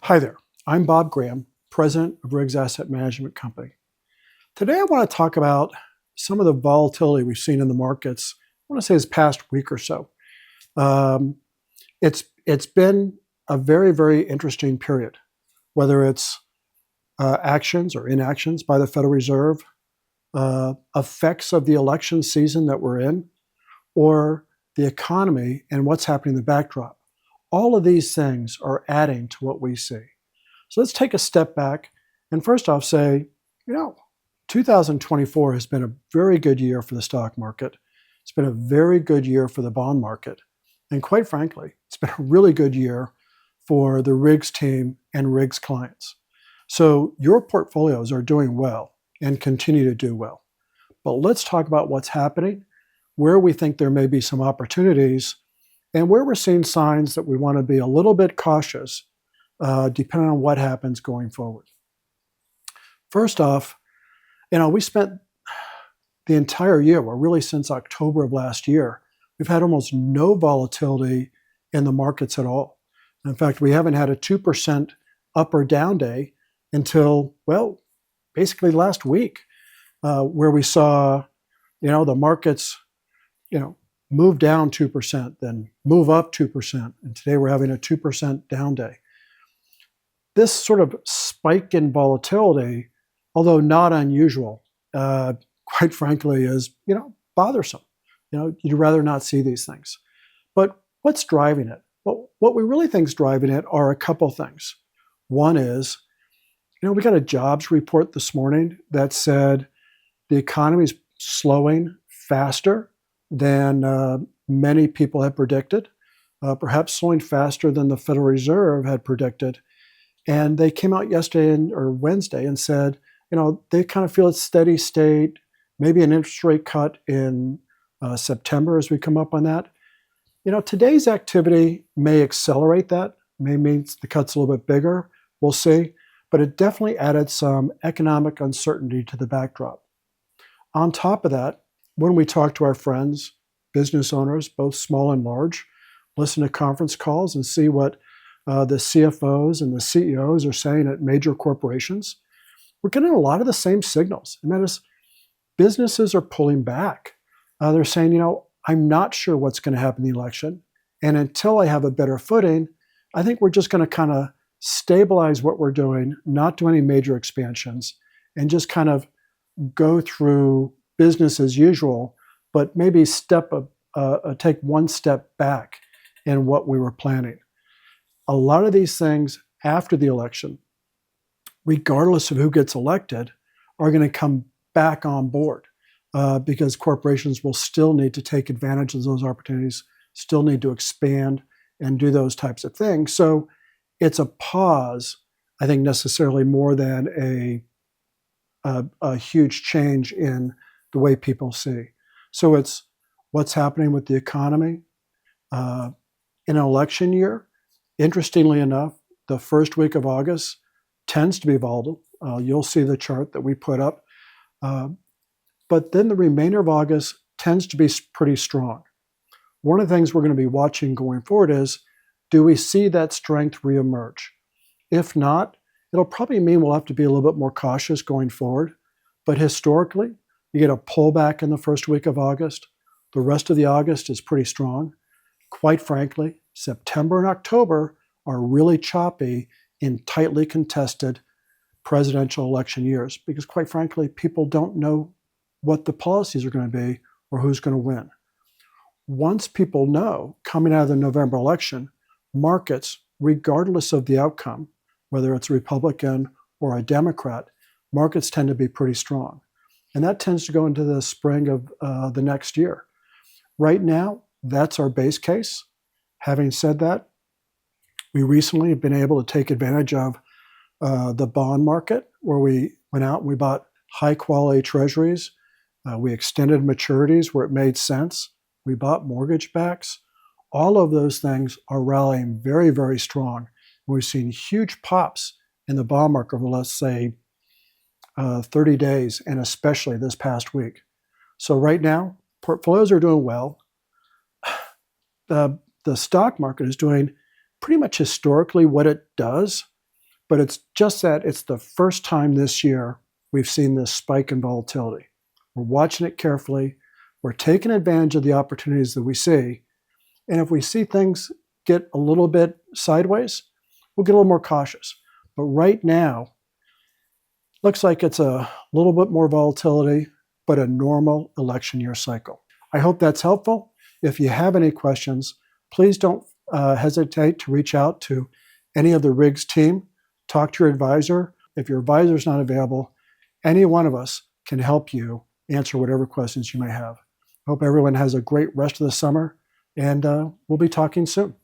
Hi there, I'm Bob Graham, President of Riggs Asset Management Company. Today I want to talk about some of the volatility we've seen in the markets, I want to say this past week or so. Um, it's been a very, very interesting period, whether it's actions or inactions by the Federal Reserve, effects of the election season that we're in, or the economy and what's happening in the backdrop. All of these things are adding to what we see. So let's take a step back and first off say, 2024 has been a very good year for the stock market. It's been a very good year for the bond market. And quite frankly, it's been a really good year for the Riggs team and Riggs clients. So your portfolios are doing well and continue to do well. But let's talk about what's happening, where we think there may be some opportunities, and where we're seeing signs that we want to be a little bit cautious depending on what happens going forward. First off, we spent the entire year, well, really since October of last year, we've had almost no volatility in the markets at all. In fact, we haven't had a 2% up or down day until, well, basically last week, where we saw, the markets, move down 2%, then move up 2%, and today we're having a 2% down day. This sort of spike in volatility, although not unusual, quite frankly, is bothersome. You'd rather not see these things. But what's driving it? Well, what we really think is driving it are a couple things. One is, we got a jobs report this morning that said the economy is slowing faster than many people had predicted, perhaps slowing faster than the Federal Reserve had predicted. And they came out yesterday or Wednesday and said, they kind of feel it's steady state, maybe an interest rate cut in September as we come up on that. Today's activity may accelerate that, may mean the cut's a little bit bigger, we'll see, but it definitely added some economic uncertainty to the backdrop. On top of that, when we talk to our friends, business owners, both small and large, listen to conference calls and see what the CFOs and the CEOs are saying at major corporations, we're getting a lot of the same signals. And that is businesses are pulling back. They're saying, I'm not sure what's going to happen in the election. And until I have a better footing, I think we're just going to kind of stabilize what we're doing, not do any major expansions, and just kind of go through business as usual, but maybe take one step back in what we were planning. A lot of these things after the election, regardless of who gets elected, are going to come back on board because corporations will still need to take advantage of those opportunities, still need to expand and do those types of things. So it's a pause, I think, necessarily more than a huge change in the way people see. So it's what's happening with the economy. In an election year, interestingly enough, the first week of August tends to be volatile. You'll see the chart that we put up. But then the remainder of August tends to be pretty strong. One of the things we're going to be watching going forward is, do we see that strength reemerge? If not, it'll probably mean we'll have to be a little bit more cautious going forward. But historically, you get a pullback in the first week of August. The rest of the August is pretty strong. Quite frankly, September and October are really choppy in tightly contested presidential election years because, quite frankly, people don't know what the policies are going to be or who's going to win. Once people know, coming out of the November election, markets, regardless of the outcome, whether it's a Republican or a Democrat, markets tend to be pretty strong. And that tends to go into the spring of the next year. Right now, that's our base case. Having said that, we recently have been able to take advantage of the bond market where we went out and we bought high quality treasuries. We extended maturities where it made sense. We bought mortgage backs. All of those things are rallying very, very strong. We've seen huge pops in the bond market over, let's say, 30 days, and especially this past week. So right now, portfolios are doing well. The stock market is doing pretty much historically what it does But it's just that it's the first time this year we've seen this spike in volatility. We're watching it carefully. We're taking advantage of the opportunities that we see. And if we see things get a little bit sideways, we'll get a little more cautious. But right now, looks like it's a little bit more volatility, but a normal election year cycle. I hope that's helpful. If you have any questions, please don't hesitate to reach out to any of the RIGS team. Talk to your advisor. If your advisor is not available, any one of us can help you answer whatever questions you may have. I hope everyone has a great rest of the summer, and we'll be talking soon.